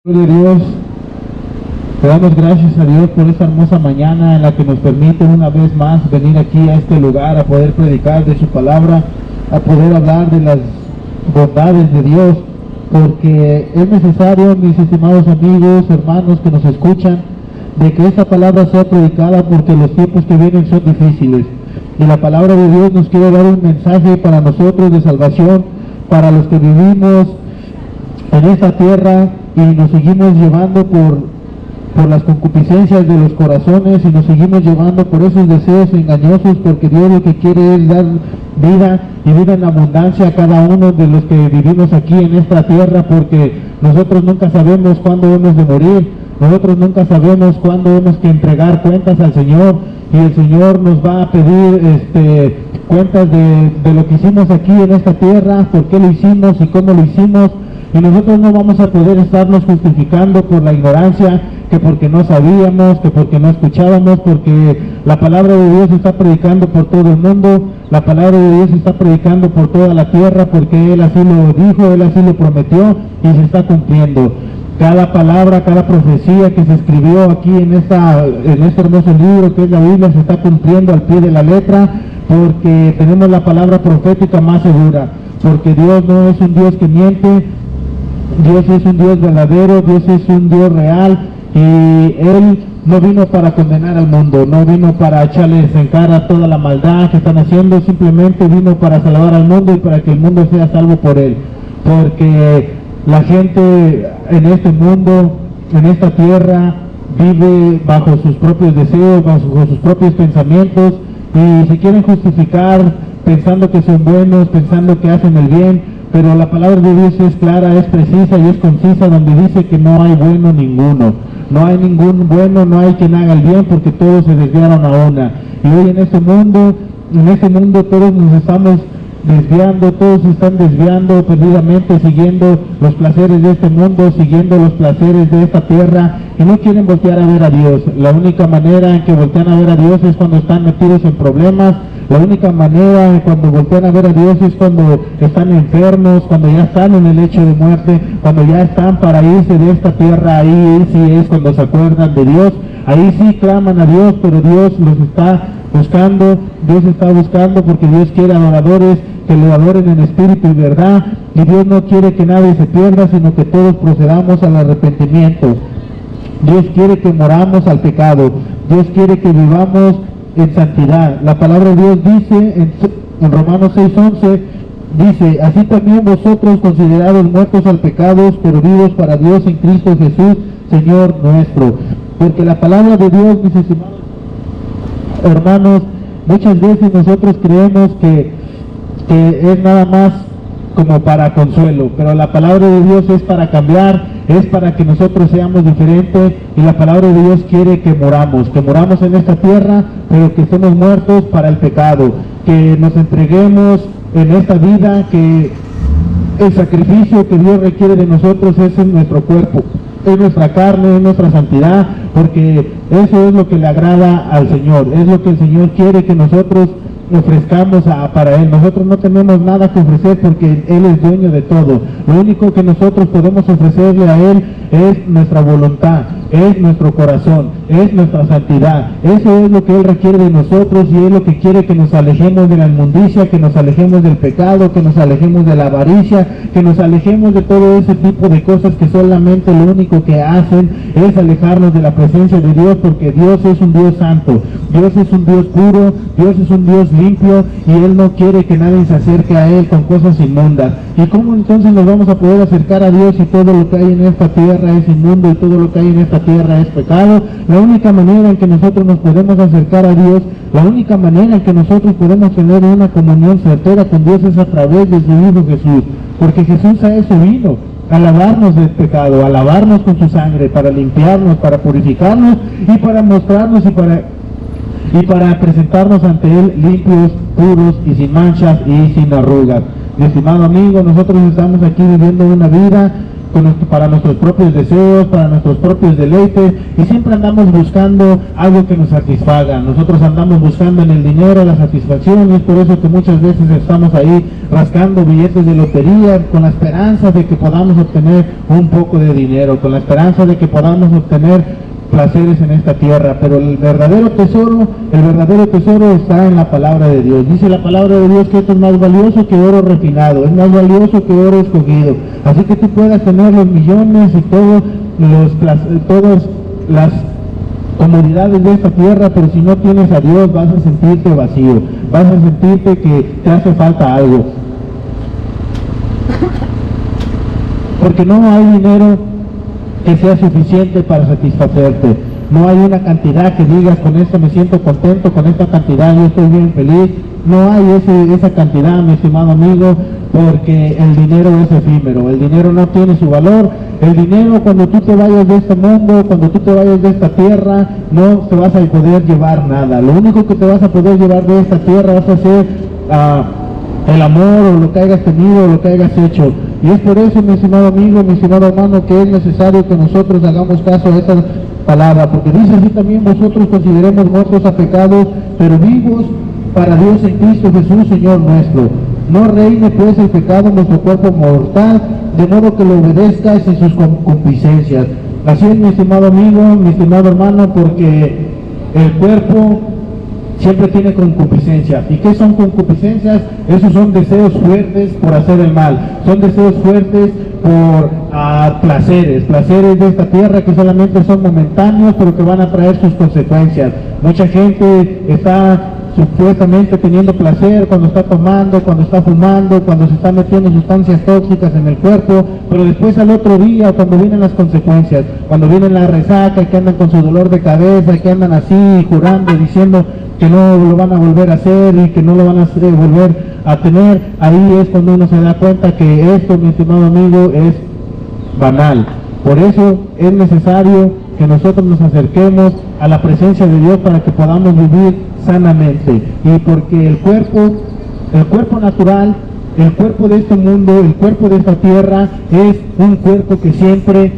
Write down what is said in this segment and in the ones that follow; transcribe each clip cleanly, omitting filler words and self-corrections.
De Dios, te damos gracias a Dios por esta hermosa mañana en la que nos permite una vez más venir aquí a este lugar a poder predicar de su palabra, a poder hablar de las bondades de Dios, porque es necesario, mis estimados amigos, hermanos que nos escuchan, de que esta palabra sea predicada, porque los tiempos que vienen son difíciles y la palabra de Dios nos quiere dar un mensaje para nosotros de salvación, para los que vivimos en esta tierra y nos seguimos llevando por las concupiscencias de los corazones y nos seguimos llevando por esos deseos engañosos, porque Dios lo que quiere es dar vida y vida en abundancia a cada uno de los que vivimos aquí en esta tierra, porque nosotros nunca sabemos cuándo hemos de morir, nosotros nunca sabemos cuándo hemos que entregar cuentas al Señor, y el Señor nos va a pedir cuentas de lo que hicimos aquí en esta tierra, por qué lo hicimos y cómo lo hicimos. Y nosotros no vamos a poder estarnos justificando por la ignorancia, que porque no sabíamos, que porque no escuchábamos, porque la palabra de Dios está predicando por todo el mundo, la palabra de Dios está predicando por toda la tierra, porque Él así lo dijo, Él así lo prometió y se está cumpliendo. Cada palabra, cada profecía que se escribió aquí en este hermoso libro que es la Biblia se está cumpliendo al pie de la letra, porque tenemos la palabra profética más segura, porque Dios no es un Dios que miente. Dios es un Dios verdadero, Dios es un Dios real, y Él no vino para condenar al mundo, no vino para echarles en cara toda la maldad que están haciendo, simplemente vino para salvar al mundo y para que el mundo sea salvo por Él, porque la gente en este mundo, en esta tierra, vive bajo sus propios deseos, bajo sus propios pensamientos, y se quieren justificar pensando que son buenos, pensando que hacen el bien. Pero la palabra de Dios es clara, es precisa y es concisa, donde dice que no hay bueno ninguno. No hay ningún bueno, no hay quien haga el bien, porque todos se desviaron a una. Y hoy en este mundo todos nos estamos desviando, todos se están desviando perdidamente, siguiendo los placeres de este mundo, siguiendo los placeres de esta tierra, y no quieren voltear a ver a Dios. La única manera en que voltean a ver a Dios es cuando están metidos en problemas. La única manera cuando voltean a ver a Dios es cuando están enfermos, cuando ya están en el lecho de muerte, cuando ya están para irse de esta tierra. Ahí sí es cuando se acuerdan de Dios, ahí sí claman a Dios, pero Dios los está buscando porque Dios quiere adoradores que lo adoren en espíritu y verdad, y Dios no quiere que nadie se pierda, sino que todos procedamos al arrepentimiento. Dios quiere que moramos al pecado, Dios quiere que vivamos en santidad. La palabra de Dios dice en Romanos 6:11, dice: así también vosotros, considerados muertos al pecado, pero vivos para Dios en Cristo Jesús, Señor nuestro. Porque la palabra de Dios, mis estimados hermanos, muchas veces nosotros creemos que es nada más como para consuelo, pero la palabra de Dios es para cambiar, es para que nosotros seamos diferentes, y la palabra de Dios quiere que moramos en esta tierra, pero que estemos muertos para el pecado, que nos entreguemos en esta vida, que el sacrificio que Dios requiere de nosotros es en nuestro cuerpo, es nuestra carne, es nuestra santidad, porque eso es lo que le agrada al Señor, es lo que el Señor quiere que nosotros ofrezcamos para Él. Nosotros no tenemos nada que ofrecer porque Él es dueño de todo. Lo único que nosotros podemos ofrecerle a Él es nuestra voluntad, es nuestro corazón, es nuestra santidad. Eso es lo que Él requiere de nosotros, y es lo que quiere, que nos alejemos de la inmundicia, que nos alejemos del pecado, que nos alejemos de la avaricia, que nos alejemos de todo ese tipo de cosas que solamente lo único que hacen es alejarnos de la presencia de Dios, porque Dios es un Dios santo, Dios es un Dios puro, Dios es un Dios limpio, y Él no quiere que nadie se acerque a Él con cosas inmundas. ¿Y cómo entonces nos vamos a poder acercar a Dios si todo lo que hay en esta tierra es inmundo y todo lo que hay en esta tierra es pecado? La única manera en que nosotros nos podemos acercar a Dios, la única manera en que nosotros podemos tener una comunión certera con Dios es a través de su Hijo Jesús, porque Jesús a eso vino, a lavarnos del pecado, a lavarnos con su sangre, para limpiarnos, para purificarnos y para mostrarnos y para presentarnos ante Él limpios, puros y sin manchas y sin arrugas. Mi estimado amigo, nosotros estamos aquí viviendo una vida para nuestros propios deseos, para nuestros propios deleites, y siempre andamos buscando algo que nos satisfaga. Nosotros andamos buscando en el dinero la satisfacción, y es por eso que muchas veces estamos ahí rascando billetes de lotería con la esperanza de que podamos obtener un poco de dinero, con la esperanza de que podamos obtener placeres en esta tierra. Pero el verdadero tesoro está en la palabra de Dios. Dice la palabra de Dios que esto es más valioso que oro refinado, es más valioso que oro escogido. Así que tú puedas tener los millones y todas las comodidades de esta tierra, pero si no tienes a Dios vas a sentirte vacío, vas a sentirte que te hace falta algo, porque no hay dinero que sea suficiente para satisfacerte. No hay una cantidad que digas, con esto me siento contento, con esta cantidad yo estoy bien feliz. No hay esa cantidad, mi estimado amigo, porque el dinero es efímero, el dinero no tiene su valor. El dinero, cuando tú te vayas de este mundo, cuando tú te vayas de esta tierra, no te vas a poder llevar nada. Lo único que te vas a poder llevar de esta tierra vas a ser el amor, o lo que hayas tenido, o lo que hayas hecho. Y es por eso, mi estimado amigo, mi estimado hermano, que es necesario que nosotros hagamos caso a esta palabra, porque dice así también: vosotros consideremos muertos a pecados, pero vivos para Dios en Cristo Jesús, Señor nuestro. No reine pues el pecado en nuestro cuerpo mortal, de modo que lo obedezcáis en sus concupiscencias. Así es, mi estimado amigo, mi estimado hermano, porque el cuerpo siempre tiene concupiscencia. ¿Y qué son concupiscencias? Esos son deseos fuertes por hacer el mal, son deseos fuertes por placeres de esta tierra que solamente son momentáneos, pero que van a traer sus consecuencias. Mucha gente está supuestamente teniendo placer cuando está tomando, cuando está fumando, cuando se está metiendo sustancias tóxicas en el cuerpo, pero después al otro día, cuando vienen las consecuencias, cuando viene la resaca, que andan con su dolor de cabeza, que andan así jurando, diciendo que no lo van a volver a hacer y que no lo van a volver a tener, ahí es cuando uno se da cuenta que esto, mi estimado amigo, es banal. Por eso es necesario que nosotros nos acerquemos a la presencia de Dios para que podamos vivir sanamente. Y porque el cuerpo natural, el cuerpo de este mundo, el cuerpo de esta tierra, es un cuerpo que siempre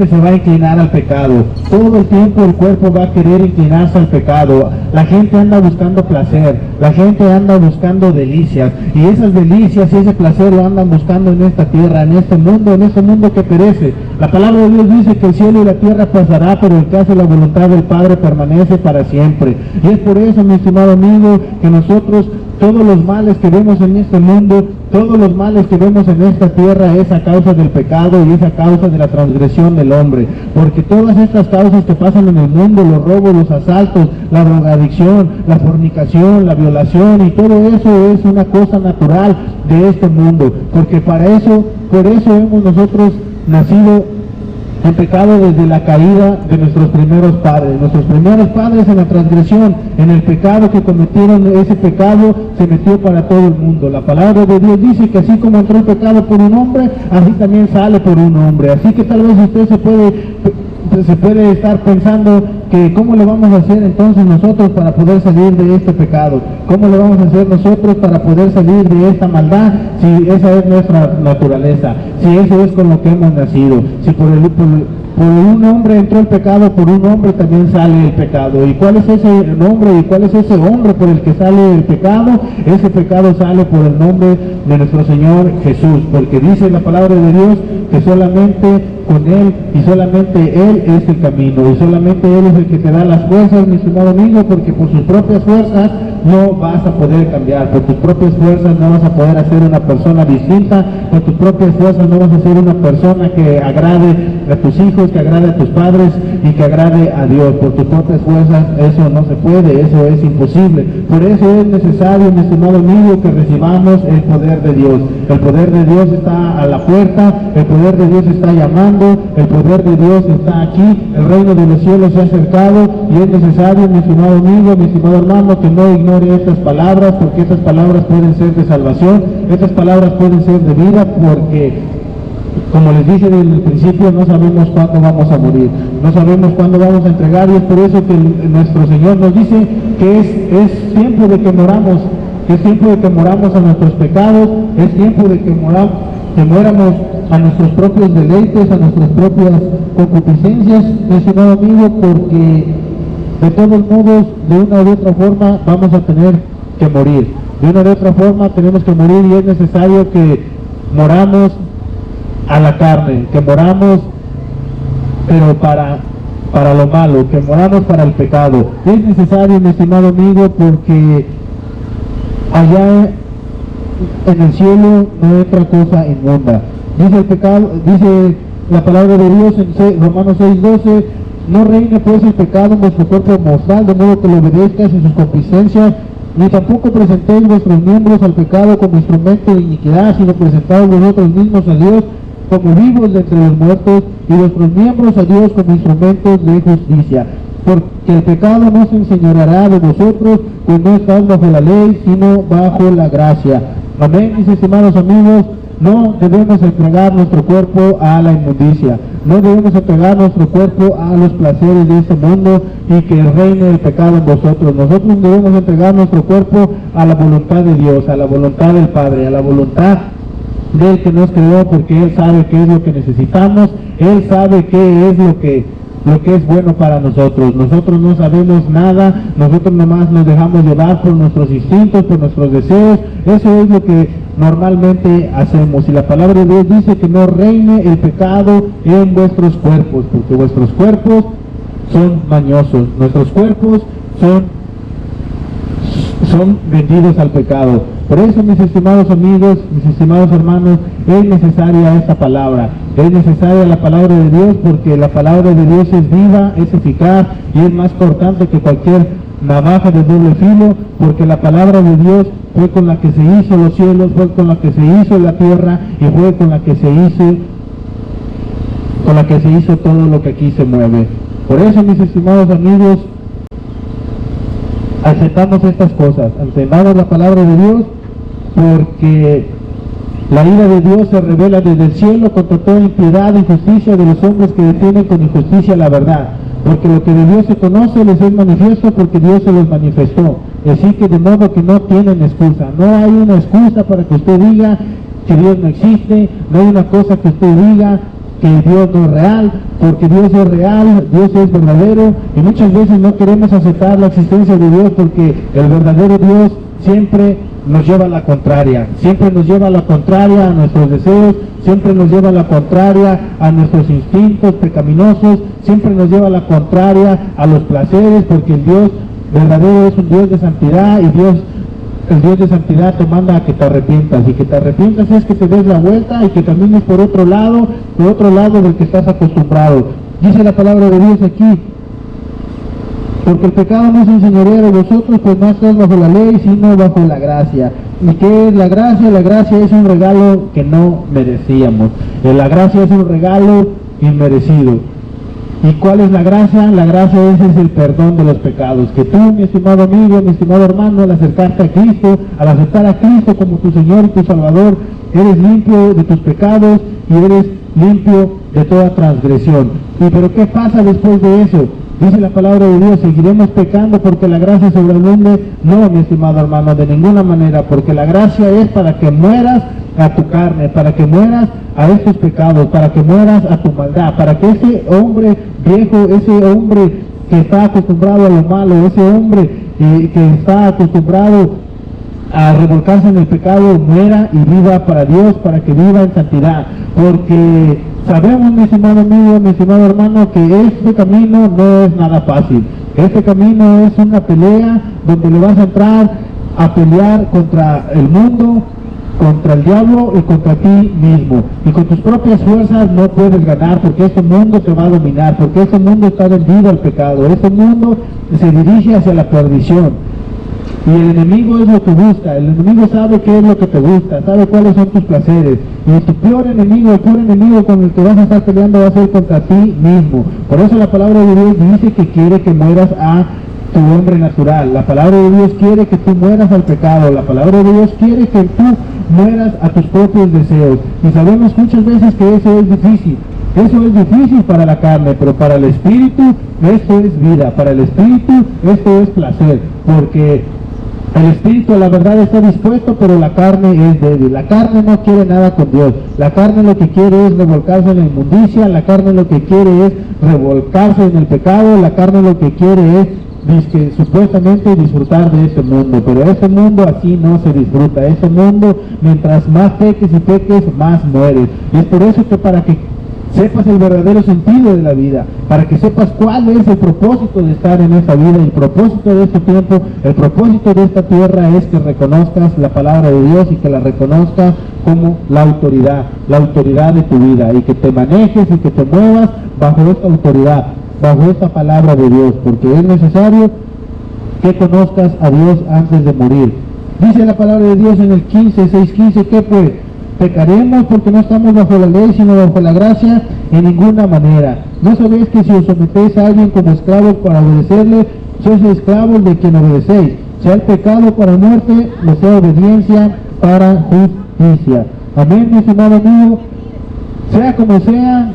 se va a inclinar al pecado. Todo el tiempo el cuerpo va a querer inclinarse al pecado. La gente anda buscando placer, la gente anda buscando delicias, y esas delicias y ese placer lo andan buscando en esta tierra, en este mundo que perece. La palabra de Dios dice que el cielo y la tierra pasará, pero el que hace la voluntad del Padre permanece para siempre. Y es por eso, mi estimado amigo, que nosotros, todos los males que vemos en este mundo, todos los males que vemos en esta tierra, es a causa del pecado y es a causa de la transgresión del hombre. Porque todas estas causas que pasan en el mundo, los robos, los asaltos, la drogadicción, la fornicación, la violación, y todo eso es una cosa natural de este mundo. Porque por eso hemos nosotros nacido en pecado desde la caída de nuestros primeros padres. Nuestros primeros padres en la transgresión, en el pecado que cometieron, ese pecado se metió para todo el mundo. La palabra de Dios dice que así como entró el pecado por un hombre, así también sale por un hombre. Así que tal vez usted se puede estar pensando que cómo le vamos a hacer entonces nosotros para poder salir de este pecado, cómo le vamos a hacer nosotros para poder salir de esta maldad, si esa es nuestra naturaleza, si eso es con lo que hemos nacido, si por un hombre entró el pecado, por un hombre también sale el pecado. ¿Y cuál es ese nombre y cuál es ese hombre por el que sale el pecado? Ese pecado sale por el nombre de nuestro Señor Jesús, porque dice la palabra de Dios que solamente con Él y solamente Él es el camino, y solamente Él es el que te da las fuerzas, mi estimado amigo, porque por sus propias fuerzas no vas a poder cambiar, por tus propias fuerzas no vas a poder hacer una persona distinta, por tus propias fuerzas no vas a ser una persona que agrade a tus hijos, que agrade a tus padres y que agrade a Dios. Por tus propias fuerzas eso no se puede, eso es imposible. Por eso es necesario, mi estimado amigo, que recibamos el poder de Dios. El poder de Dios está a la puerta, el poder de Dios está llamando, el poder de Dios está aquí, el reino de los cielos se ha acercado, y es necesario, mi estimado amigo, mi estimado hermano, que no ignore estas palabras, porque estas palabras pueden ser de salvación, estas palabras pueden ser de vida, porque como les dije desde el principio, no sabemos cuándo vamos a morir, no sabemos cuándo vamos a entregar, y es por eso que nuestro Señor nos dice que es tiempo de que moramos, que es tiempo de que moramos a nuestros pecados, es tiempo de que que muéramos a nuestros propios deleites, a nuestras propias concupiscencias, mi estimado amigo, porque de todos modos, de una u otra forma, vamos a tener que morir. De una u otra forma tenemos que morir y es necesario que moramos a la carne, que moramos pero para lo malo, que moramos para el pecado. Es necesario, mi estimado amigo, porque allá en el cielo no entra cosa inmunda. Dice el pecado, dice la palabra de Dios en Romanos 6:12, no reine pues el pecado en vuestro cuerpo mortal, de modo que lo obedezcas en sus concupiscencias, ni tampoco presentéis vuestros miembros al pecado como instrumento de iniquidad, sino presentaos vosotros mismos a Dios como vivos de entre los muertos, y vuestros miembros a Dios como instrumentos de justicia. Porque el pecado no se enseñoreará de vosotros, pues no estáis bajo la ley, sino bajo la gracia. Amén, mis estimados amigos. No debemos entregar nuestro cuerpo a la inmundicia, no debemos entregar nuestro cuerpo a los placeres de este mundo y que reine el pecado en vosotros. Nosotros debemos entregar nuestro cuerpo a la voluntad de Dios, a la voluntad del Padre, a la voluntad del que nos creó, porque Él sabe qué es lo que necesitamos, Él sabe qué es lo que es bueno para nosotros. Nosotros no sabemos nada, nosotros nomás nos dejamos llevar por nuestros instintos, por nuestros deseos. Eso es lo que normalmente hacemos, y la palabra de Dios dice que no reine el pecado en vuestros cuerpos, porque vuestros cuerpos son mañosos, nuestros cuerpos son vendidos al pecado. Por eso, mis estimados amigos, mis estimados hermanos, es necesaria esta palabra, es necesaria la palabra de Dios, porque la palabra de Dios es viva, es eficaz y es más cortante que cualquier navaja de doble filo, porque la palabra de Dios fue con la que se hizo los cielos, fue con la que se hizo la tierra y fue con la que se hizo todo lo que aquí se mueve. Por eso, mis estimados amigos, aceptamos estas cosas, entendamos la palabra de Dios, porque la ira de Dios se revela desde el cielo contra toda impiedad e injusticia de los hombres que detienen con injusticia la verdad. Porque lo que de Dios se conoce les es manifiesto, porque Dios se los manifestó. Así que de modo que no tienen excusa. No hay una excusa para que usted diga que Dios no existe, no hay una cosa que usted diga que Dios no es real, porque Dios es real, Dios es verdadero, y muchas veces no queremos aceptar la existencia de Dios porque el verdadero Dios siempre nos lleva a la contraria, siempre nos lleva a la contraria a nuestros deseos, siempre nos lleva a la contraria a nuestros instintos pecaminosos, siempre nos lleva a la contraria a los placeres, porque el Dios verdadero es un Dios de santidad, y el Dios de santidad te manda a que te arrepientas, y que te arrepientas es que te des la vuelta y que camines por otro lado del que estás acostumbrado. Dice la palabra de Dios aquí, porque el pecado no se enseñorea de vosotros, pues no estás bajo la ley, sino bajo la gracia. ¿Y qué es la gracia? La gracia es un regalo que no merecíamos. La gracia es un regalo inmerecido. ¿Y cuál es la gracia? La gracia es el perdón de los pecados. Que tú, mi estimado amigo, mi estimado hermano, al acercarte a Cristo, al aceptar a Cristo como tu Señor y tu Salvador, eres limpio de tus pecados y eres limpio de toda transgresión. Pero ¿qué pasa después de eso? Dice la palabra de Dios, ¿seguiremos pecando porque la gracia sobreabunde? No, mi estimado hermano, de ninguna manera, porque la gracia es para que mueras a tu carne, para que mueras a estos pecados, para que mueras a tu maldad, para que ese hombre viejo, ese hombre que está acostumbrado a lo malo, ese hombre que está acostumbrado a revolcarse en el pecado, muera y viva para Dios, para que viva en santidad. Porque sabemos, mi estimado amigo, mi estimado hermano, que este camino no es nada fácil. Este camino es una pelea donde le vas a entrar a pelear contra el mundo, contra el diablo y contra ti mismo. Y con tus propias fuerzas no puedes ganar, porque este mundo te va a dominar, porque este mundo está vendido al pecado, este mundo se dirige hacia la perdición. Y el enemigo es lo que busca, el enemigo sabe qué es lo que te gusta, sabe cuáles son tus placeres. Y tu peor enemigo, el peor enemigo con el que vas a estar peleando va a ser contra ti mismo. Por eso la palabra de Dios dice que quiere que mueras a tu hombre natural. La palabra de Dios quiere que tú mueras al pecado. La palabra de Dios quiere que tú mueras a tus propios deseos. Y sabemos muchas veces que eso es difícil. Eso es difícil para la carne, pero para el espíritu esto es vida. Para el espíritu esto es placer. Porque El espíritu, la verdad, está dispuesto, pero la carne es débil. La carne no quiere nada con Dios. La carne lo que quiere es revolcarse en la inmundicia. La carne lo que quiere es revolcarse en el pecado. La carne lo que quiere es supuestamente disfrutar de este mundo. Pero este mundo así no se disfruta. Este mundo, mientras más peques y peques, más mueres. Y es por eso que para que sepas el verdadero sentido de la vida, para que sepas cuál es el propósito de estar en esta vida, el propósito de este tiempo, el propósito de esta tierra es que reconozcas la palabra de Dios y que la reconozcas como la autoridad de tu vida, y que te manejes y que te muevas bajo esta autoridad, bajo esta palabra de Dios, porque es necesario que conozcas a Dios antes de morir. Dice la palabra de Dios en el 6:15, ¿qué pues? ¿Pecaremos porque no estamos bajo la ley, sino bajo la gracia? En ninguna manera. ¿No sabéis que si os sometéis a alguien como esclavo para obedecerle, sois esclavos de quien obedecéis? Sea el pecado para muerte, o sea obediencia para justicia. Amén, mi estimado amigo. Sea como sea,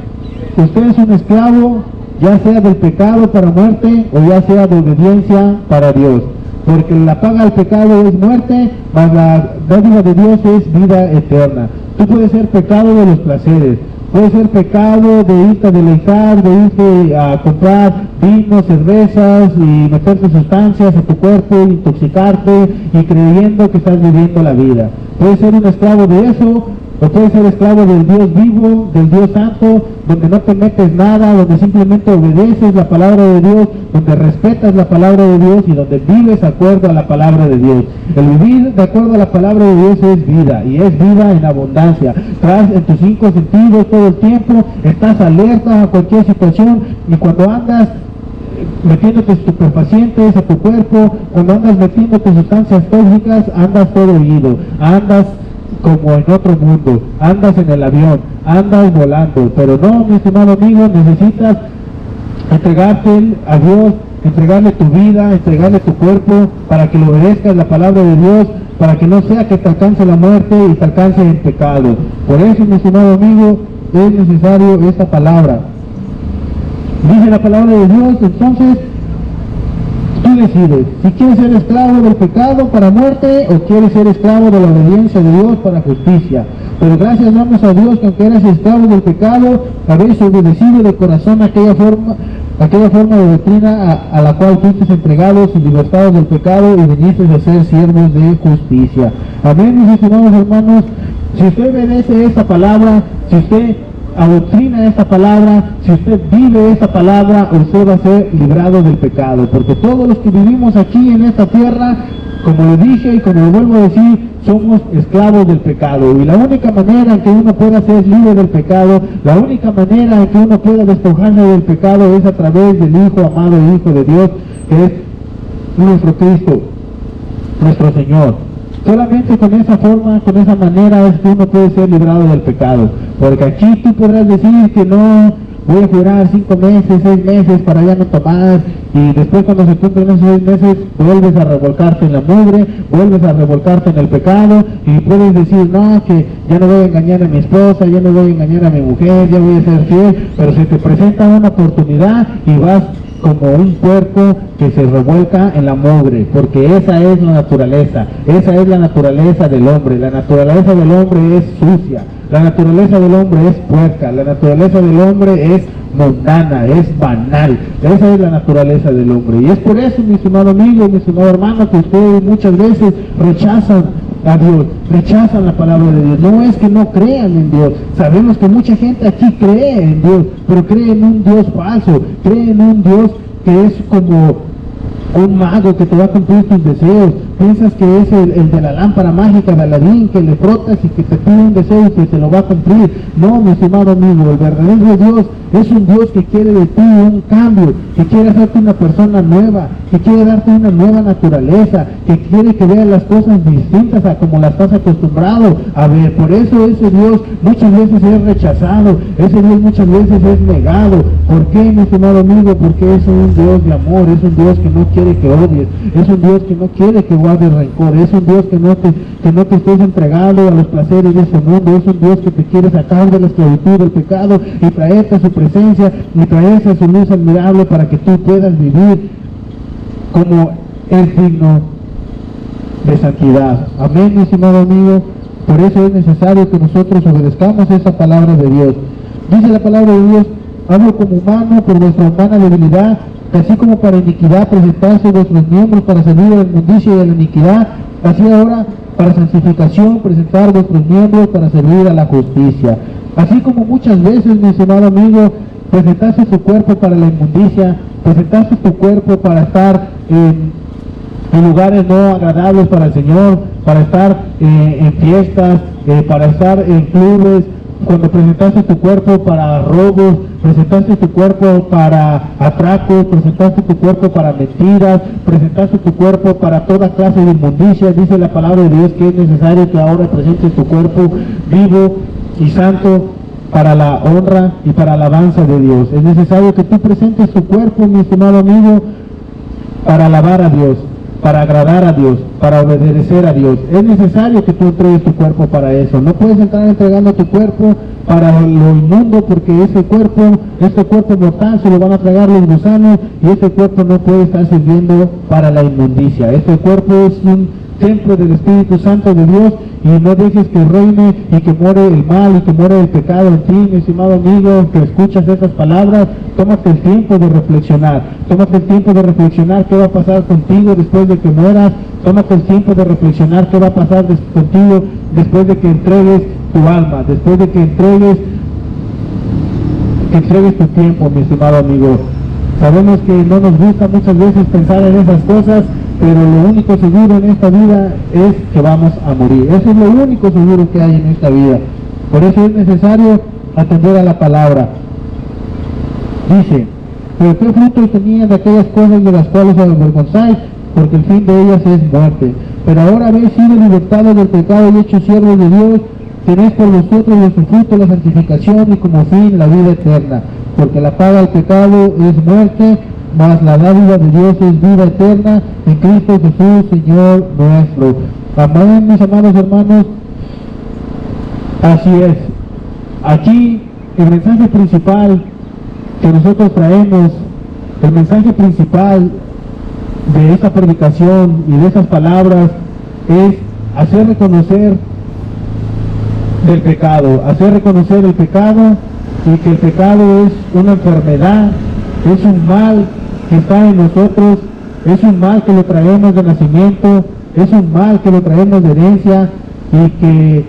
usted es un esclavo, ya sea del pecado para muerte, o ya sea de obediencia para Dios. Porque la paga del pecado es muerte, mas la dádiva de Dios es vida eterna. Tú puedes ser pecado de los placeres, puede ser pecado de irte a deleitar, de irte a comprar vino, cervezas y meterte sustancias a tu cuerpo, intoxicarte y creyendo que estás viviendo la vida. Puedes ser un esclavo de eso, o puedes ser esclavo del Dios vivo, del Dios santo, donde no te metes nada, donde simplemente obedeces la palabra de Dios, donde respetas la palabra de Dios y donde vives de acuerdo a la palabra de Dios. El vivir de acuerdo a la palabra de Dios es vida, y es vida en abundancia. Traes en tus 5 sentidos todo el tiempo, estás alerta a cualquier situación, y cuando andas metiéndote estupefacientes a tu cuerpo, cuando andas metiéndote sustancias tóxicas, andas todo oído, andas como en otro mundo, andas en el avión, andas volando. Pero no, mi estimado amigo, necesitas entregarte a Dios, entregarle tu vida, entregarle tu cuerpo, para que lo obedezcas la palabra de Dios, para que no sea que te alcance la muerte y te alcance el pecado. Por eso, mi estimado amigo, es necesario esta palabra. Dice la palabra de Dios, entonces tú decides si quieres ser esclavo del pecado para muerte o quieres ser esclavo de la obediencia de Dios para justicia. Pero gracias damos a Dios que aunque eras esclavo del pecado, habéis obedecido de corazón aquella forma de doctrina a la cual fuisteis entregados y libertados del pecado y vinisteis a ser siervos de justicia. Amén, mis estimados hermanos. Si usted obedece esta palabra, si usted adoctrina esta palabra, si usted vive esta palabra, usted va a ser librado del pecado, porque todos los que vivimos aquí en esta tierra, como lo dije y como lo vuelvo a decir, somos esclavos del pecado, y la única manera en que uno pueda ser libre del pecado, la única manera en que uno pueda despojarse del pecado es a través del Hijo amado, el Hijo de Dios, que es nuestro Cristo, nuestro Señor. Solamente con esa forma, con esa manera es que uno puede ser librado del pecado. Porque aquí tú podrás decir que no, voy a jurar 5 meses, 6 meses para ya no tomar, y después cuando se cumplen esos 6 meses vuelves a revolcarte en la mugre, vuelves a revolcarte en el pecado, y puedes decir, no, que ya no voy a engañar a mi esposa, ya no voy a engañar a mi mujer, ya voy a ser fiel, pero se te presenta una oportunidad y vas como un puerco que se revuelca en la mugre, porque esa es la naturaleza del hombre. La naturaleza del hombre es sucia, la naturaleza del hombre es puerca, la naturaleza del hombre es mundana, es banal. Esa es la naturaleza del hombre, y es por eso, mi estimado amigo, mi estimado hermano, que ustedes muchas veces rechazan a Dios, rechazan la palabra de Dios. No es que no crean en Dios, sabemos que mucha gente aquí cree en Dios, pero cree en un Dios falso, cree en un Dios que es como un mago que te va a cumplir tus deseos. Piensas que es el de la lámpara mágica de Aladín, que le frotas y que te pide un deseo y que te lo va a cumplir. No, mi estimado amigo, el verdadero Dios es un Dios que quiere de ti un cambio, que quiere hacerte una persona nueva, que quiere darte una nueva naturaleza, que quiere que veas las cosas distintas a como las estás acostumbrado a ver. Por eso ese Dios muchas veces es rechazado, ese Dios muchas veces es negado. ¿Por qué, mi estimado amigo? Porque es un Dios de amor, es un Dios que no quiere que odies, es un Dios que no quiere que guardes rencor, es un Dios que no te estés entregado a los placeres de este mundo, es un Dios que te quiere sacar de la esclavitud del pecado y traerte a su presencia y traerte a su luz admirable para que tú puedas vivir como es digno de santidad. Amén, mi estimado amigo. Por eso es necesario que nosotros obedezcamos esa palabra de Dios. Dice la palabra de Dios: hablo como humano por vuestra humana debilidad, que así como para iniquidad presentarse vuestros miembros para servir a la inmundicia y a la iniquidad, así ahora para santificación presentar vuestros miembros para servir a la justicia. Así como muchas veces, mi estimado amigo, presentaste tu cuerpo para la inmundicia, presentaste tu cuerpo para estar en lugares no agradables para el Señor, para estar en fiestas, para estar en clubes, cuando presentaste tu cuerpo para robos, presentaste tu cuerpo para atracos, presentaste tu cuerpo para mentiras, presentaste tu cuerpo para toda clase de inmundicia. Dice la palabra de Dios que es necesario que ahora presentes tu cuerpo vivo y santo para la honra y para la alabanza de Dios. Es necesario que tú presentes tu cuerpo, mi estimado amigo, para alabar a Dios, para agradar a Dios, para obedecer a Dios. Es necesario que tú entregues tu cuerpo para eso. No puedes entrar entregando tu cuerpo para lo inmundo, porque este cuerpo mortal se lo van a tragar los gusanos, y este cuerpo no puede estar sirviendo para la inmundicia. Este cuerpo es un templo del Espíritu Santo de Dios, y no dejes que reine y que muere el mal y que muere el pecado en ti, mi estimado amigo, que escuchas esas palabras. Tómate el tiempo de reflexionar, tómate el tiempo de reflexionar qué va a pasar contigo después de que mueras, tómate el tiempo de reflexionar qué va a pasar contigo después de que entregues tu alma, después de que entregues tu tiempo, mi estimado amigo. Sabemos que no nos gusta muchas veces pensar en esas cosas, pero lo único seguro en esta vida es que vamos a morir. Eso es lo único seguro que hay en esta vida. Por eso es necesario atender a la palabra. Dice: pero qué fruto tenían de aquellas cosas de las cuales os avergonzáis, porque el fin de ellas es muerte. Pero ahora habéis sido libertados del pecado y hechos siervos de Dios, tenéis por vosotros vuestro fruto la santificación y como fin la vida eterna. Porque la paga del pecado es muerte, mas la dádiva de Dios es vida eterna en Cristo Jesús, Señor nuestro. Amén, mis amados hermanos. Así es. Aquí el mensaje principal que nosotros traemos, el mensaje principal de esta predicación y de esas palabras, es hacer reconocer del pecado, hacer reconocer el pecado, y que el pecado es una enfermedad, es un mal que está en nosotros, es un mal que lo traemos de nacimiento, es un mal que lo traemos de herencia, y que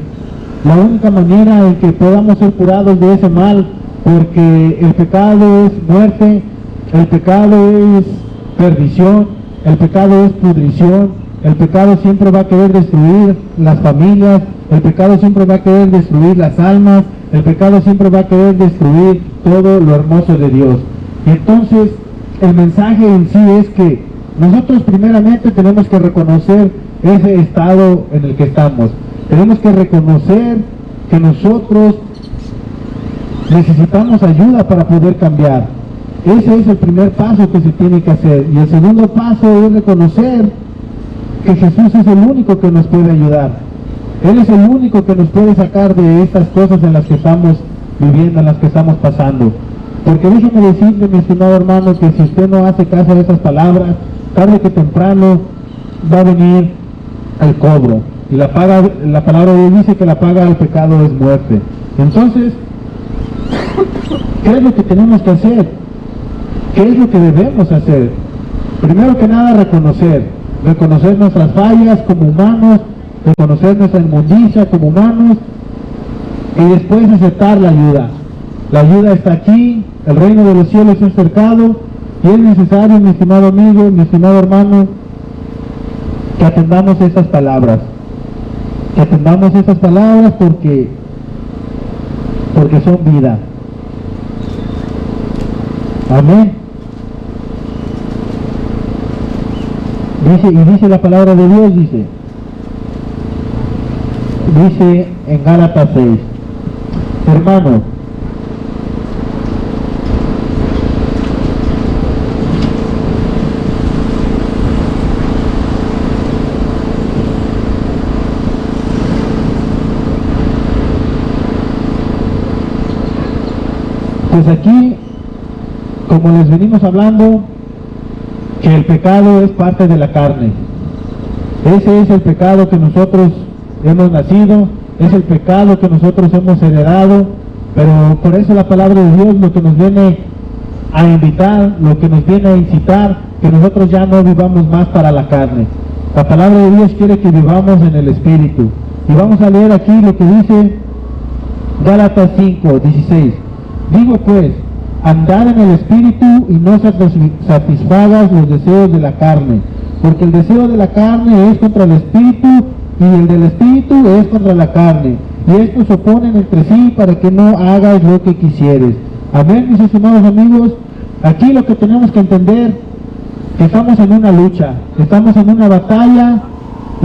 la única manera en que podamos ser curados de ese mal, porque el pecado es muerte, el pecado es perdición, el pecado es pudrición, el pecado siempre va a querer destruir las familias, el pecado siempre va a querer destruir las almas, el pecado siempre va a querer destruir todo lo hermoso de Dios. Y entonces el mensaje en sí es que nosotros primeramente tenemos que reconocer ese estado en el que estamos. Tenemos que reconocer que nosotros necesitamos ayuda para poder cambiar. Ese es el primer paso que se tiene que hacer. Y el segundo paso es reconocer que Jesús es el único que nos puede ayudar. Él es el único que nos puede sacar de estas cosas en las que estamos viviendo, en las que estamos pasando. Porque déjeme decirle, mi estimado hermano, que si usted no hace caso a esas palabras, tarde que temprano va a venir el cobro. Y la palabra de Dios dice que la paga del pecado es muerte. Entonces, ¿qué es lo que tenemos que hacer? ¿Qué es lo que debemos hacer? Primero que nada, reconocer nuestras fallas como humanos, reconocer nuestra inmundicia como humanos, y después aceptar la ayuda. La ayuda está aquí, el reino de los cielos es cercano, y es necesario, mi estimado amigo, mi estimado hermano, que atendamos esas palabras. Que atendamos esas palabras porque son vida. Amén. Dice la palabra de Dios, dice en Gálatas 6, hermano, pues aquí, como les venimos hablando, que el pecado es parte de la carne. Ese es el pecado que nosotros hemos nacido, es el pecado que nosotros hemos heredado, pero por eso la palabra de Dios lo que nos viene a invitar, lo que nos viene a incitar, que nosotros ya no vivamos más para la carne. La palabra de Dios quiere que vivamos en el Espíritu. Y vamos a leer aquí lo que dice Gálatas 5:16. Digo pues, andad en el Espíritu y no satisfagas los deseos de la carne, porque el deseo de la carne es contra el Espíritu y el del Espíritu es contra la carne, y estos se oponen entre sí para que no hagas lo que quisieres. Amén, mis estimados amigos. Aquí lo que tenemos que entender, que estamos en una lucha, estamos en una batalla,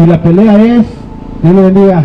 y la pelea es, Dios lo bendiga,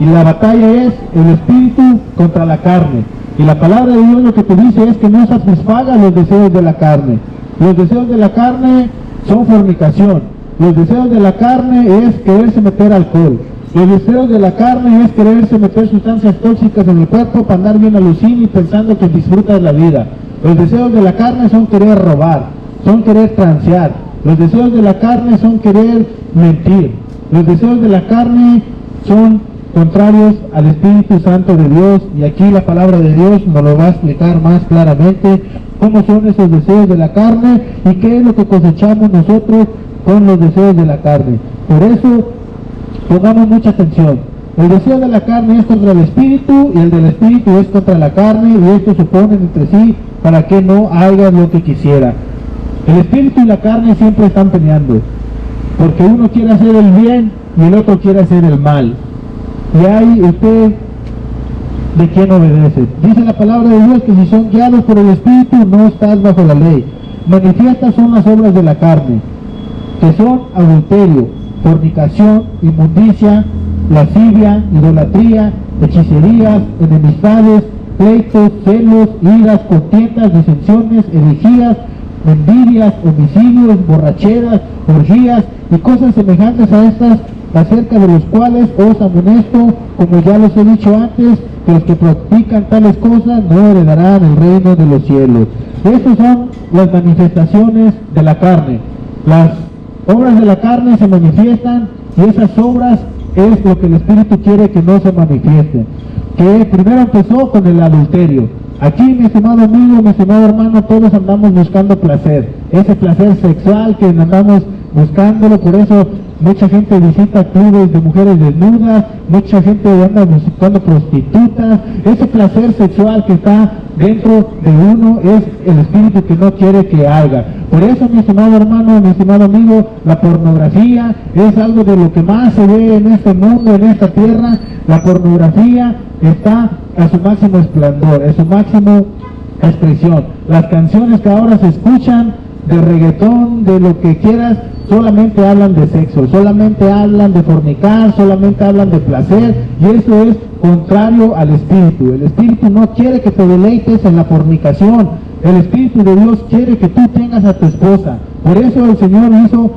y la batalla es el Espíritu contra la carne. Y la palabra de Dios lo que te dice es que no satisfagas los deseos de la carne. Los deseos de la carne son fornicación. Los deseos de la carne es quererse meter alcohol. Los deseos de la carne es quererse meter sustancias tóxicas en el cuerpo para andar bien alucin y pensando que disfrutas la vida. Los deseos de la carne son querer robar, son querer transear. Los deseos de la carne son querer mentir. Los deseos de la carne son contrarios al Espíritu Santo de Dios, y aquí la palabra de Dios nos lo va a explicar más claramente cómo son esos deseos de la carne y qué es lo que cosechamos nosotros con los deseos de la carne. Por eso pongamos mucha atención. El deseo de la carne es contra el Espíritu y el del Espíritu es contra la carne, y estos se oponen entre sí para que no hagas lo que quisiera. El Espíritu y la carne siempre están peleando, porque uno quiere hacer el bien y el otro quiere hacer el mal. Y ahí usted de quién obedece. Dice la palabra de Dios que si son guiados por el Espíritu no estás bajo la ley. Manifiestas son las obras de la carne, que son adulterio, fornicación, inmundicia, lascivia, idolatría, hechicerías, enemistades, pleitos, celos, iras, contiendas, disensiones, herejías, envidias, homicidios, borracheras, orgías y cosas semejantes a estas, acerca de los cuales os amonesto, como ya les he dicho antes, que los que practican tales cosas no heredarán el reino de los cielos. Estas son las manifestaciones de la carne. Las obras de la carne se manifiestan, y esas obras es lo que el Espíritu quiere que no se manifiesten. Que primero empezó con el adulterio. Aquí, mi estimado amigo, mi estimado hermano, todos andamos buscando placer, ese placer sexual que andamos buscándolo. Por eso mucha gente visita clubes de mujeres desnudas, mucha gente anda buscando prostitutas. Ese placer sexual que está dentro de uno es el Espíritu que no quiere que haga. Por eso, mi estimado hermano, mi estimado amigo, la pornografía es algo de lo que más se ve en este mundo, en esta tierra. La pornografía está a su máximo esplendor, a su máximo expresión. Las canciones que ahora se escuchan de reggaetón, de lo que quieras, solamente hablan de sexo, solamente hablan de fornicar, solamente hablan de placer, y eso es contrario al Espíritu. El Espíritu no quiere que te deleites en la fornicación. El Espíritu de Dios quiere que tú tengas a tu esposa. Por eso el Señor hizo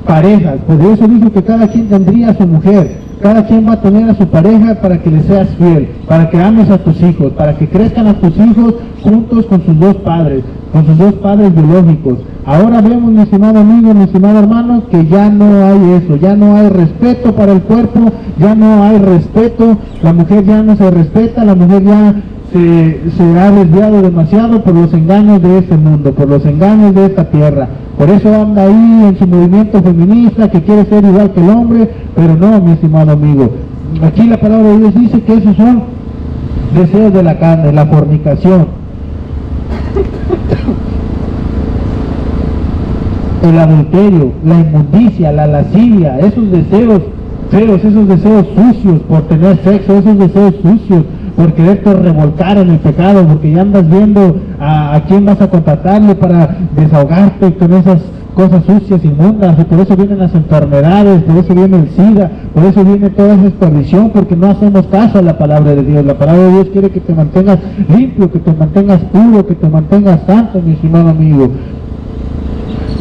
parejas, por eso dijo que cada quien tendría a su mujer. Cada quien va a tener a su pareja para que le seas fiel, para que ames a tus hijos, para que crezcan a tus hijos juntos con sus dos padres biológicos. Ahora vemos, mi estimado amigo, mi estimado hermano, que ya no hay eso, ya no hay respeto para el cuerpo, ya no hay respeto, la mujer ya no se respeta, la mujer ya se ha desviado demasiado por los engaños de este mundo, por los engaños de esta tierra. Por eso anda ahí en su movimiento feminista que quiere ser igual que el hombre, pero no, mi estimado amigo. Aquí la palabra de Dios dice que esos son deseos de la carne, la fornicación, el adulterio, la inmundicia, la lascivia, esos deseos feos, esos deseos sucios por tener sexo, esos deseos sucios por quererte revolcar en el pecado, porque ya andas viendo a quién vas a contratarle para desahogarte con esas cosas sucias, inmundas, y por eso vienen las enfermedades, por eso viene el SIDA, por eso viene toda esa perdición, porque no hacemos caso a la palabra de Dios. La palabra de Dios quiere que te mantengas limpio, que te mantengas puro, que te mantengas santo, mi estimado amigo.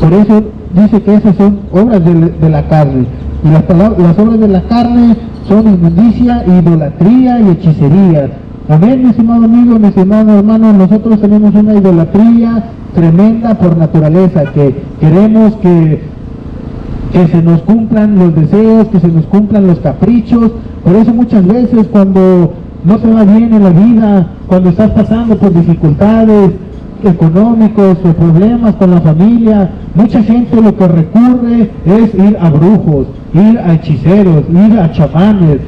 Por eso dice que esas son obras de la carne, y las obras de la carne son inmundicia, idolatría y hechicería. Amén, mi estimado amigo, mi estimado hermano. Nosotros tenemos una idolatría tremenda por naturaleza, que queremos que que se nos cumplan los deseos, que se nos cumplan los caprichos. Por eso muchas veces cuando no te va bien en la vida, cuando estás pasando por dificultades económicos o problemas con la familia, mucha gente lo que recurre es ir a brujos, ir a hechiceros, ir a chamanes,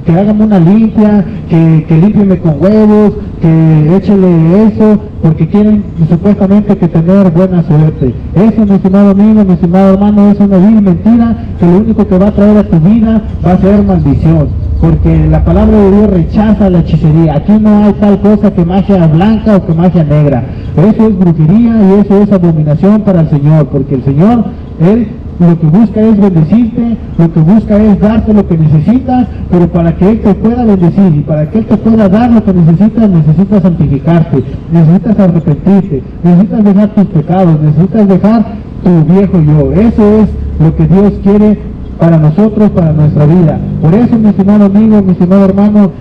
que hágame una limpia, que límpieme con huevos, que échele eso, porque quieren supuestamente que tener buena suerte. Eso, mi estimado amigo, mi estimado hermano, es una vil mentira, que lo único que va a traer a tu vida va a ser maldición, porque la palabra de Dios rechaza la hechicería. Aquí no hay tal cosa que magia blanca o que magia negra. Eso es brujería y eso es abominación para el Señor, porque el Señor, Él lo que busca es bendecirte, lo que busca es darte lo que necesitas, pero para que Él te pueda bendecir y para que Él te pueda dar lo que necesitas, necesitas santificarte, necesitas arrepentirte, necesitas dejar tus pecados, necesitas dejar tu viejo yo. Eso es lo que Dios quiere para nosotros, para nuestra vida. Por eso, mi estimado amigo, mi estimado hermano,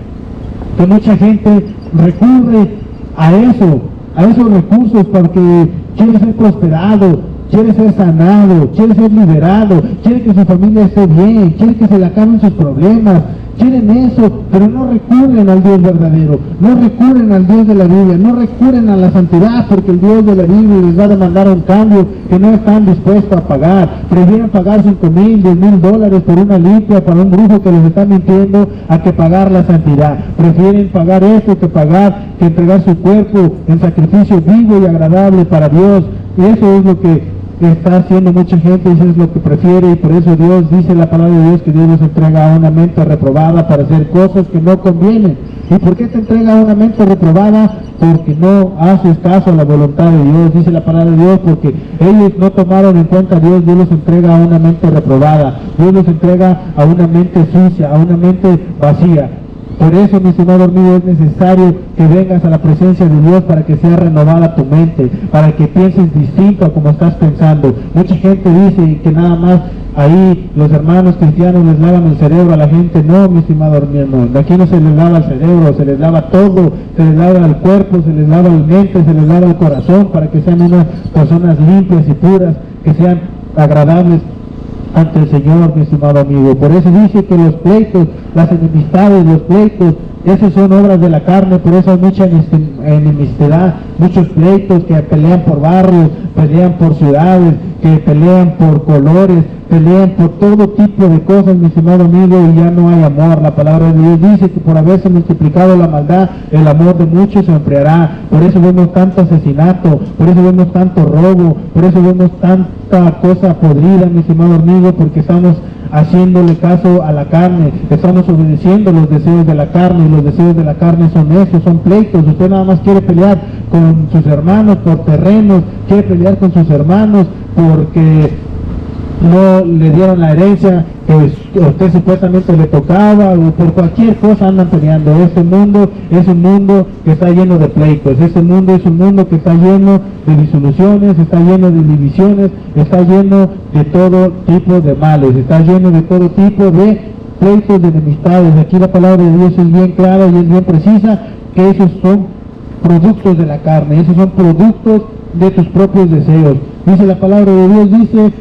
que mucha gente recurre a esos recursos, porque quiere ser prosperado, quiere ser sanado, quiere ser liberado, quiere que su familia esté bien, quiere que se le acaben sus problemas, quieren eso, pero no recurren al Dios verdadero, no recurren al Dios de la Biblia, no recurren a la santidad, porque el Dios de la Biblia les va a demandar un cambio que no están dispuestos a pagar. Prefieren pagar $5,000, $10,000 por una limpia para un brujo que les está mintiendo, a que pagar la santidad. Prefieren pagar eso que entregar su cuerpo en sacrificio vivo y agradable para Dios. Y eso es lo que está haciendo mucha gente, eso es lo que prefiere, y por eso Dios dice, la palabra de Dios, que Dios nos entrega a una mente reprobada para hacer cosas que no convienen. ¿Y por qué te entrega a una mente reprobada? Porque no haces caso a la voluntad de Dios, dice la palabra de Dios, porque ellos no tomaron en cuenta a Dios. Dios los entrega a una mente reprobada, Dios los entrega a una mente sucia, a una mente vacía. Por eso, mi estimado amigo, es necesario que vengas a la presencia de Dios para que sea renovada tu mente, para que pienses distinto a como estás pensando. Mucha gente dice que nada más ahí los hermanos cristianos les lavan el cerebro a la gente. No, mi estimado hermano, de aquí no se les lava el cerebro, se les lava todo, se les lava el cuerpo, se les lava la mente, se les lava el corazón, para que sean unas personas limpias y puras, que sean agradables ante el Señor, mi estimado amigo. Por eso dice que los pleitos, las enemistades, los pleitos, esas son obras de la carne. Por eso hay mucha enemistad, muchos pleitos que pelean por barrios, pelean por ciudades, que pelean por colores, pelean por todo tipo de cosas, mi estimado amigo, y ya no hay amor. La palabra de Dios dice que por haberse multiplicado la maldad, el amor de muchos se enfriará. Por eso vemos tanto asesinato, por eso vemos tanto robo, por eso vemos tanta cosa podrida, mi estimado amigo, porque estamos haciéndole caso a la carne, estamos obedeciendo los deseos de la carne, y los deseos de la carne son esos, son pleitos. Usted nada más quiere pelear con sus hermanos por terrenos, quiere pelear con sus hermanos porque no le dieron la herencia que a usted supuestamente le tocaba, o por cualquier cosa andan peleando. Este mundo es un mundo que está lleno de pleitos, este mundo es un mundo que está lleno de disoluciones, está lleno de divisiones, está lleno de todo tipo de males, está lleno de todo tipo de pleitos, de enemistades. Aquí la palabra de Dios es bien clara y es bien precisa, que esos son productos de la carne, esos son productos de tus propios deseos. Dice la palabra de Dios, dice: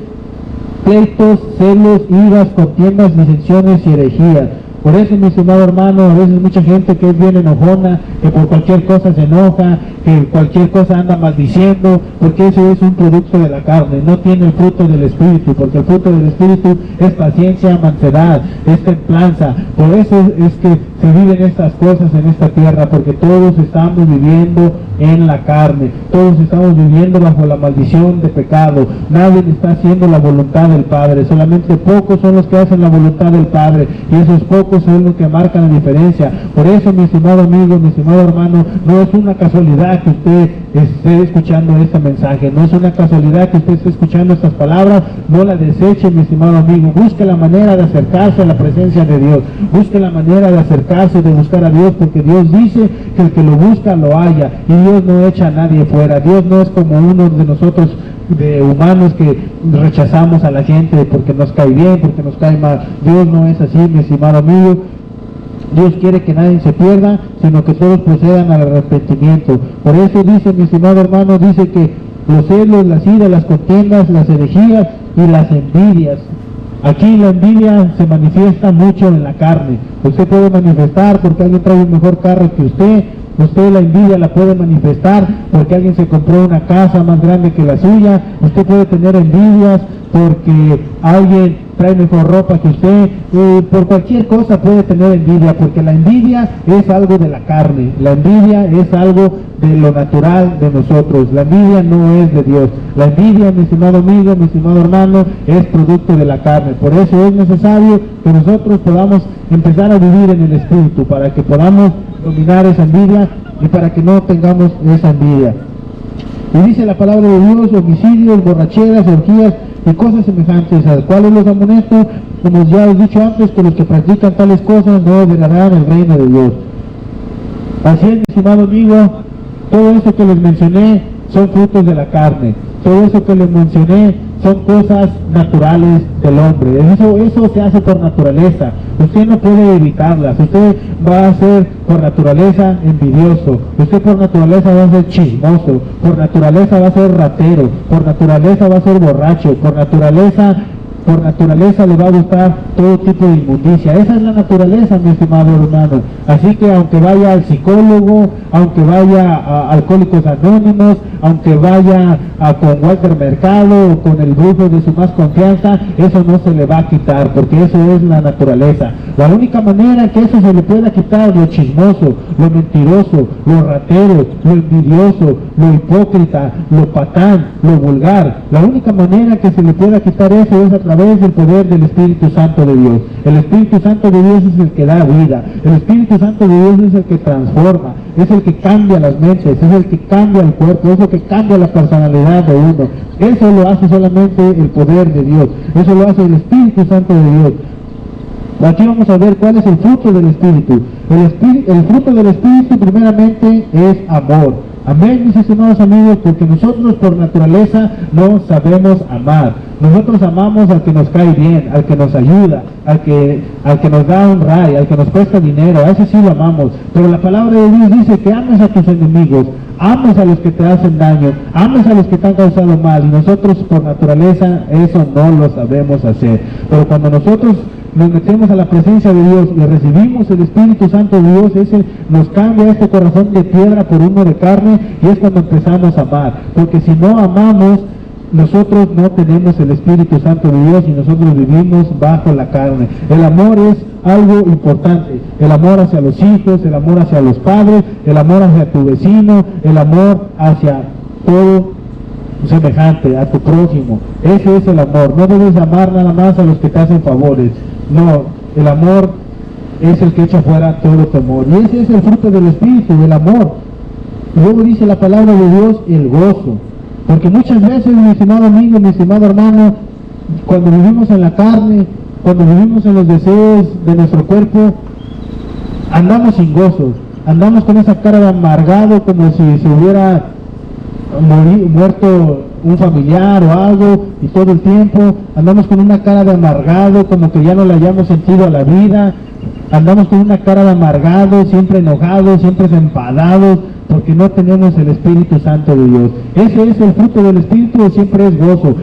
pleitos, celos, iras, contiendas, disensiones y herejías. Por eso, mi estimado hermano, a veces mucha gente que es bien enojona, que por cualquier cosa se enoja, que cualquier cosa anda maldiciendo, porque eso es un producto de la carne, no tiene el fruto del Espíritu, porque el fruto del Espíritu es paciencia, mansedad, es templanza. Por eso es que se viven estas cosas en esta tierra, porque todos estamos viviendo en la carne, todos estamos viviendo bajo la maldición de pecado. Nadie está haciendo la voluntad del Padre, solamente pocos son los que hacen la voluntad del Padre, y esos pocos son los que marcan la diferencia. Por eso, mi estimado amigo, mi estimado hermano, no es una casualidad que usted esté escuchando este mensaje, no es una casualidad que usted esté escuchando estas palabras. No la deseche, mi estimado amigo. Busque la manera de acercarse a la presencia de Dios, busque la manera de acercarse, de buscar a Dios, porque Dios dice que el que lo busca lo halla, y Dios no echa a nadie fuera. Dios no es como uno de nosotros de humanos que rechazamos a la gente porque nos cae bien, porque nos cae mal. Dios no es así, mi estimado amigo. Dios quiere que nadie se pierda, sino que todos procedan al arrepentimiento. Por eso dice, mi estimado hermano, dice que los celos, las iras, las contiendas, las herejías y las envidias. Aquí la envidia se manifiesta mucho en la carne. Usted puede manifestar porque alguien trae un mejor carro que usted. Usted la envidia la puede manifestar porque alguien se compró una casa más grande que la suya. Usted puede tener envidias porque alguien trae mejor ropa que usted. Por cualquier cosa puede tener envidia, porque la envidia es algo de la carne. La envidia es algo de lo natural de nosotros. La envidia no es de Dios. La envidia, mi estimado amigo, mi estimado hermano, es producto de la carne. Por eso es necesario que nosotros podamos empezar a vivir en el Espíritu, para que podamos dominar esa envidia y para que no tengamos esa envidia. Y dice la palabra de Dios: homicidios, borracheras, orgías y cosas semejantes, a las cuales los amonesto, como ya he dicho antes, que los que practican tales cosas no heredarán el reino de Dios. Así es, mi estimado amigo, todo eso que les mencioné son frutos de la carne. Todo eso que les mencioné son cosas naturales del hombre. Eso se hace por naturaleza. Usted no puede evitarlas. Usted va a ser por naturaleza envidioso. Usted por naturaleza va a ser chismoso. Por naturaleza va a ser ratero. Por naturaleza va a ser borracho. Por naturaleza le va a gustar todo tipo de inmundicia. Esa es la naturaleza, mi estimado hermano. Así que aunque vaya al psicólogo, aunque vaya a Alcohólicos Anónimos, aunque vaya con Walter Mercado o con el brujo de su más confianza, eso no se le va a quitar, porque eso es la naturaleza. La única manera que eso se le pueda quitar, lo chismoso, lo mentiroso, lo ratero, lo envidioso, lo hipócrita, lo patán, lo vulgar, la única manera que se le pueda quitar eso es a través del poder del Espíritu Santo de Dios. El Espíritu Santo de Dios es el que da vida. El Espíritu Santo de Dios es el que transforma, es el que cambia las mentes, es el que cambia el cuerpo, es el que cambia la personalidad de uno. Eso lo hace solamente el poder de Dios. Eso lo hace el Espíritu Santo de Dios. Aquí vamos a ver cuál es el fruto del Espíritu. El fruto del Espíritu primeramente es amor. Amén, mis estimados amigos, porque nosotros por naturaleza no sabemos amar. Nosotros amamos al que nos cae bien, al que nos ayuda, al que nos da un ray, al que nos cuesta dinero, a ese sí lo amamos. Pero la palabra de Dios dice que ames a tus enemigos, ames a los que te hacen daño, ames a los que te han causado mal, y nosotros por naturaleza eso no lo sabemos hacer. Pero cuando nosotros nos metemos a la presencia de Dios y recibimos el Espíritu Santo de Dios, ese nos cambia este corazón de piedra por uno de carne, y es cuando empezamos a amar. Porque si no amamos, nosotros no tenemos el Espíritu Santo de Dios y nosotros vivimos bajo la carne. El amor es algo importante. El amor hacia los hijos, el amor hacia los padres, el amor hacia tu vecino, el amor hacia todo semejante, a tu prójimo. Ese es el amor. No debes amar nada más a los que te hacen favores. No, el amor es el que echa fuera todo temor. Y ese es el fruto del Espíritu, del amor. Y luego dice la palabra de Dios, el gozo. Porque muchas veces, mi estimado amigo, mi estimado hermano, cuando vivimos en la carne, cuando vivimos en los deseos de nuestro cuerpo, andamos sin gozo. Andamos con esa cara de amargado, como si se hubiera muerto un familiar o algo, y todo el tiempo andamos con una cara de amargado, como que ya no le hayamos sentido a la vida. Andamos con una cara de amargado, siempre enojados, siempre enfadados, porque no tenemos el Espíritu Santo de Dios. Ese es el fruto del Espíritu, siempre es gozo.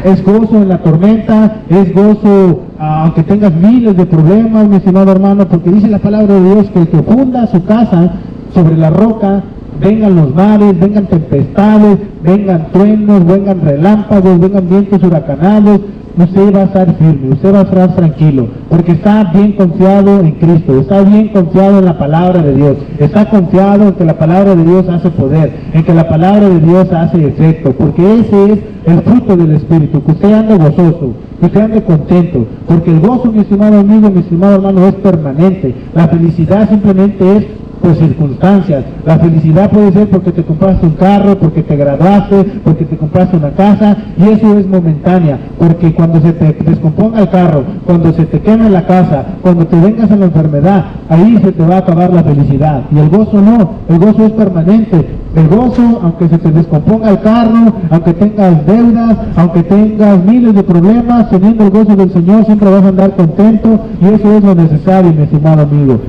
Es gozo en la tormenta, es gozo aunque tengas miles de problemas, mi estimado hermano, porque dice la palabra de Dios que el que funda su casa sobre la roca, vengan los mares, vengan tempestades, vengan truenos, vengan relámpagos, vengan vientos huracanados, usted va a estar firme, usted va a estar tranquilo, porque está bien confiado en Cristo, está bien confiado en la palabra de Dios, está confiado en que la palabra de Dios hace poder, en que la palabra de Dios hace efecto, porque ese es el fruto del Espíritu, que usted ande gozoso, que usted ande contento, porque el gozo, mi estimado amigo, mi estimado hermano, es permanente. La felicidad simplemente es por circunstancias. La felicidad puede ser porque te compraste un carro, porque te graduaste, porque te compraste una casa, y eso es momentánea, porque cuando se te descomponga el carro, cuando se te queme la casa, cuando te vengas a la enfermedad, ahí se te va a acabar la felicidad. Y el gozo no, el gozo es permanente. El gozo, aunque se te descomponga el carro, aunque tengas deudas, aunque tengas miles de problemas, teniendo el gozo del Señor siempre vas a andar contento, y eso es lo necesario, mi estimado amigo.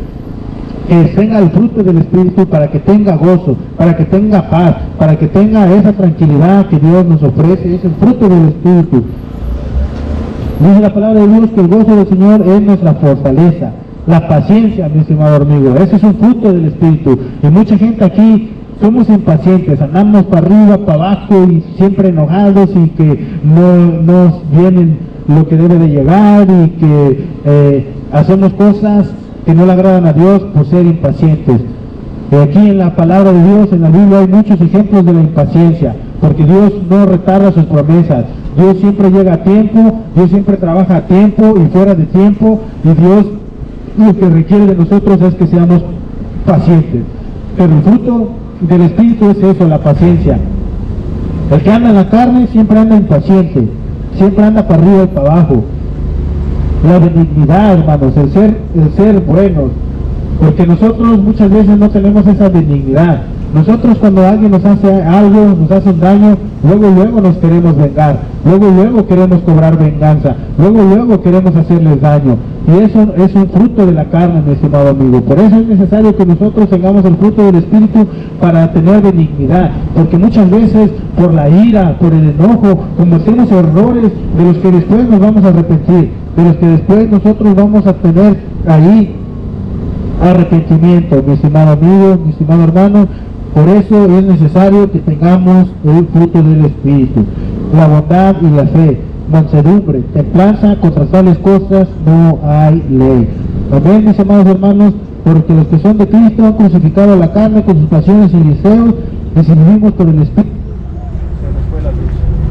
que tenga el fruto del Espíritu, para que tenga gozo, para que tenga paz, para que tenga esa tranquilidad que Dios nos ofrece. Es el fruto del Espíritu. Dice la palabra de Dios que el gozo del Señor es nuestra fortaleza. La paciencia, mi estimado amigo, ese es un fruto del Espíritu. Y mucha gente aquí somos impacientes, andamos para arriba, para abajo y siempre enojados, y que no nos vienen lo que debe de llegar, y que hacemos cosas que no le agradan a Dios por ser impacientes. Y aquí en la palabra de Dios, en la Biblia, hay muchos ejemplos de la impaciencia, porque Dios no retarda sus promesas. Dios siempre llega a tiempo, Dios siempre trabaja a tiempo y fuera de tiempo, y Dios lo que requiere de nosotros es que seamos pacientes. Pero el fruto del Espíritu es eso, la paciencia. El que anda en la carne siempre anda impaciente, siempre anda para arriba y para abajo. La benignidad, hermanos, el ser buenos, porque nosotros muchas veces no tenemos esa benignidad. Nosotros, cuando alguien nos hace algo, nos hace un daño, luego nos queremos vengar, luego queremos cobrar venganza, luego queremos hacerles daño, y eso es un fruto de la carne, mi estimado amigo. Por eso es necesario que nosotros tengamos el fruto del Espíritu para tener benignidad, porque muchas veces por la ira, por el enojo, cometemos errores de los que después nos vamos a arrepentir, de los que después nosotros vamos a tener ahí arrepentimiento, mi estimado amigo, mi estimado hermano. Por eso es necesario que tengamos el fruto del Espíritu, la bondad y la fe, mansedumbre, templanza. Contra tales cosas no hay ley. Amén, mis amados hermanos, porque los que son de Cristo han crucificado la carne con sus pasiones y deseos, y si vivimos por el Espíritu,